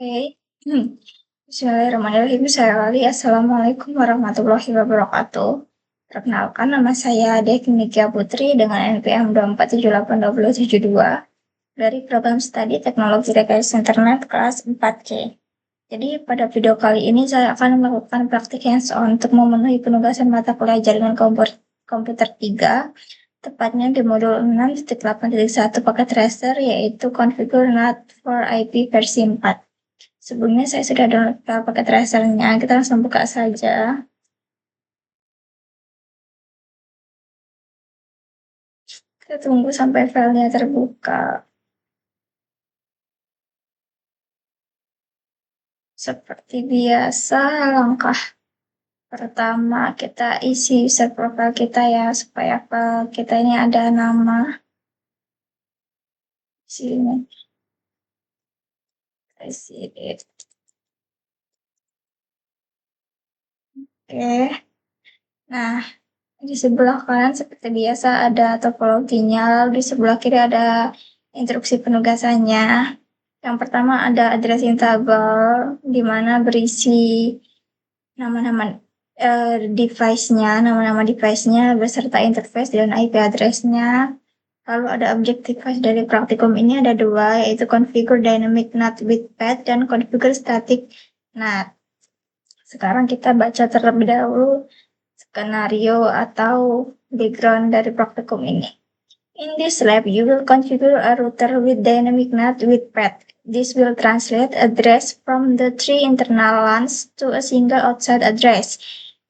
Oke. Bismillahirrahmanirrahim. Saya Ali. Assalamualaikum warahmatullahi wabarakatuh. Perkenalkan, nama saya Dek Nikia Putri dengan NPM 2478072 dari program studi Teknologi Rekayasa Internet kelas 4C. Jadi pada video kali ini saya akan melakukan praktik hands-on untuk memenuhi penugasan mata kuliah jaringan komputer 3, tepatnya di modul 6.8.1 paket tracer, yaitu Configure NAT for IP versi 4. Sebelumnya saya sudah download paket tracernya, kita langsung buka saja. Kita tunggu sampai filenya terbuka. Seperti biasa, langkah pertama kita isi user profile kita ya, supaya file kita ini ada nama. Sini. Isi. Oke. Nah, di sebelah kanan seperti biasa ada topologinya, lalu di sebelah kiri ada instruksi penugasannya. Yang pertama ada addressing table, di mana berisi nama-nama device-nya beserta interface dan IP address-nya. Lalu ada objective device dari praktikum ini ada dua, yaitu configure dynamic NAT with path dan configure static NAT. Sekarang kita baca terlebih dahulu skenario atau background dari praktikum ini. In this lab, you will configure a router with dynamic NAT with path. This will translate address from the 3 internal LANs to a single outside address.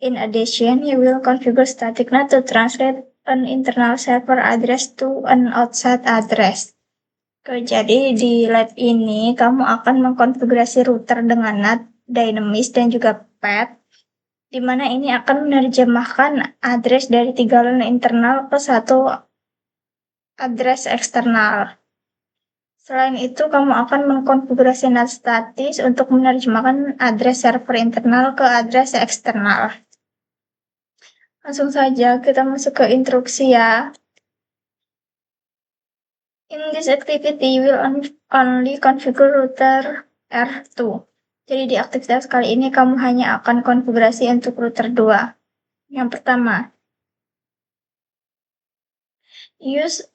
In addition, you will configure static NAT to translate an internal server address to an outside address. Jadi di lab ini kamu akan mengkonfigurasi router dengan NAT, dynamis, dan juga path, di mana ini akan menerjemahkan address dari 3 LAN internal ke 1 address eksternal. Selain itu, kamu akan mengkonfigurasi NAT statis untuk menerjemahkan address server internal ke address eksternal. Langsung saja kita masuk ke instruksi ya. In this activity, you will only configure router R2. Jadi di aktivitas kali ini kamu hanya akan konfigurasi untuk router 2. Yang pertama, use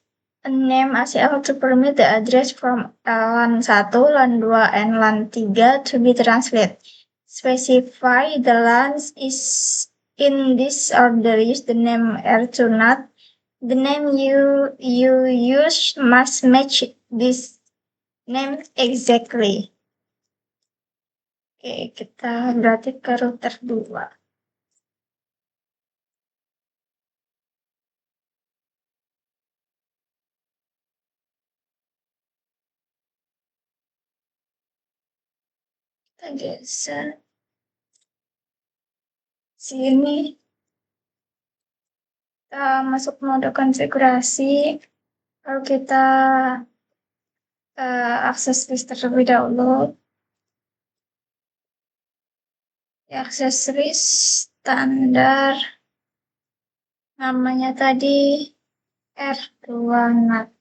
a name ACL to permit the address from LAN 1, LAN 2, and LAN 3 to be translated. Specify the LANs is in this order. Use the name R2 NAT. The name you use must match this name exactly. Oke, kita berarti ke router 2. Kita geser sini, kita masuk mode konfigurasi, lalu kita akses list terlebih dahulu. Akses list standar, namanya tadi R2 NAT.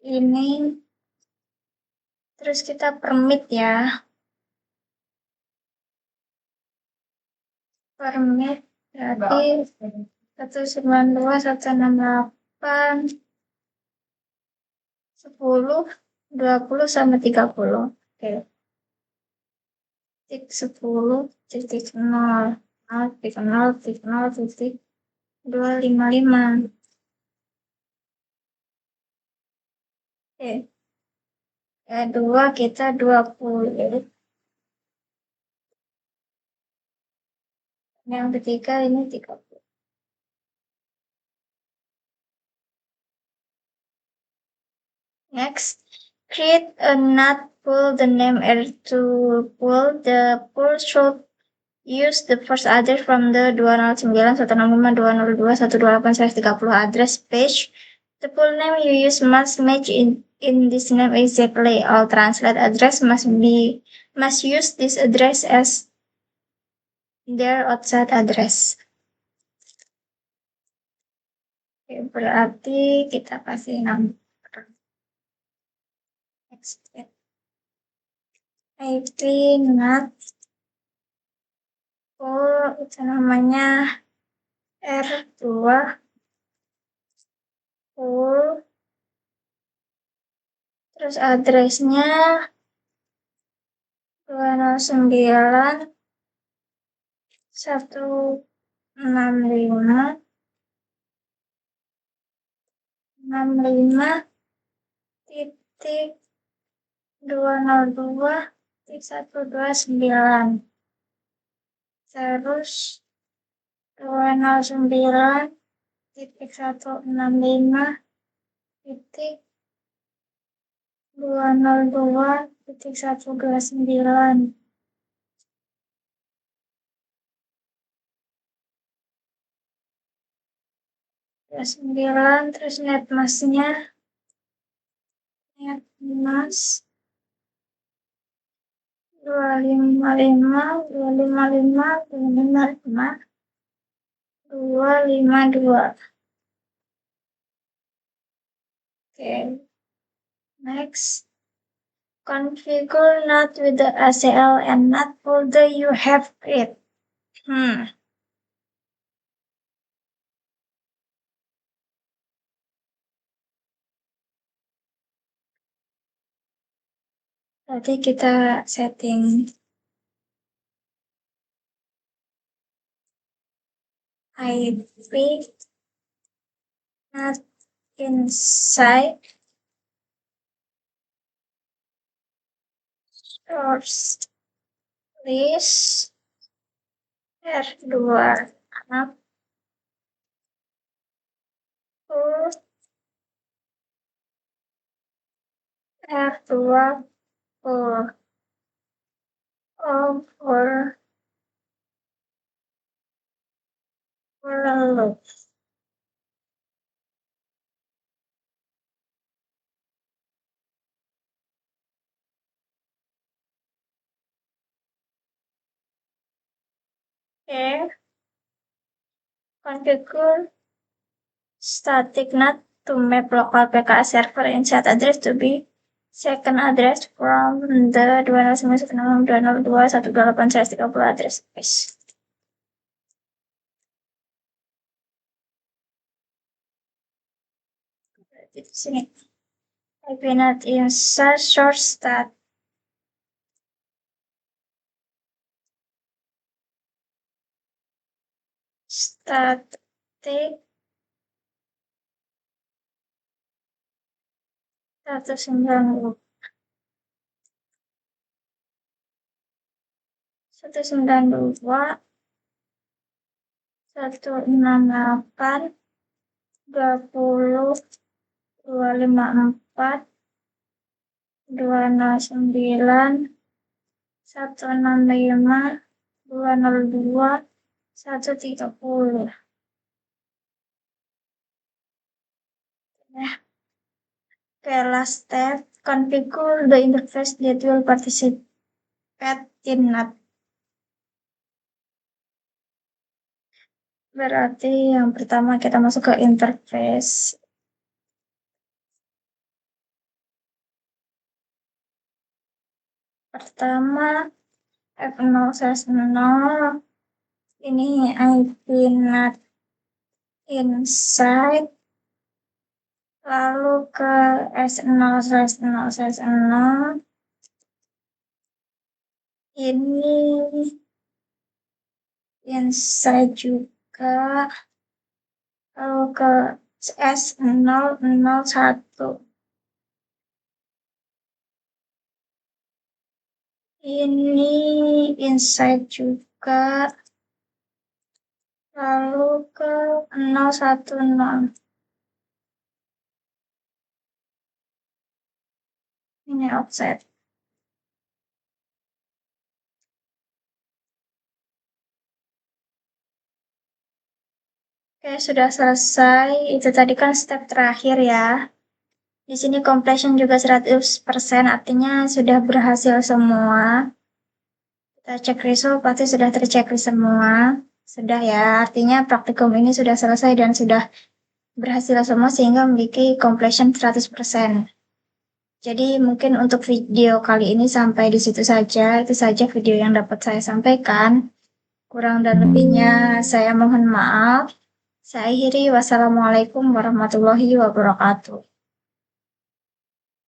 Ini terus kita permit ya. Permit berarti 192.168 10 20 sampai 30. Oke. Titik 10 titik 0 titik 0 titik 0 titik 255. Oke. Kedua kita 20. Yang ketiga ini 30. Next, create a NAT pool, the name R2 pool. The pool should use the first address from the 209.165.202.128/30 address page. The pool name you use must match in this name exactly. All translate address must use this address as their outside address. Oke, berarti kita kasih nama. IP NAT itu namanya R2 full, terus addressnya 209 165 titik 202 titik 129, terus 209 titik 165 titik 202 titik 129. Terus 9, terus netmasknya netmask 255 255 255 252. Okay, next, configure NAT with the ACL and NAT folder you have created. Berarti kita setting IP NAT inside source list R2 NAT full R2 full for loop. Okay, configure static NAT to map local PKS server inside address to be second address from the 209.162.128/30 address space. Di sini IP NAT inside source static status 192 168 20 254 209 165 202 130. Okay, last step, configure the interface that will participate in NAT. Berarti yang pertama kita masuk ke interface. Pertama F0/0 ini IP NAT inside, lalu ke S0/0/0 ini inside juga, lalu ke S001 ini inside juga, lalu ke 010 ini offset. Oke, sudah selesai. Itu tadi kan step terakhir ya. Di sini completion juga 100%, artinya sudah berhasil semua. Kita cek result, pasti sudah tercek semua. Sudah ya, artinya praktikum ini sudah selesai dan sudah berhasil semua sehingga memiliki completion 100%. Jadi mungkin untuk video kali ini sampai di situ saja. Itu saja video yang dapat saya sampaikan. Kurang dan lebihnya saya mohon maaf. Saya akhiri. Wassalamualaikum warahmatullahi wabarakatuh.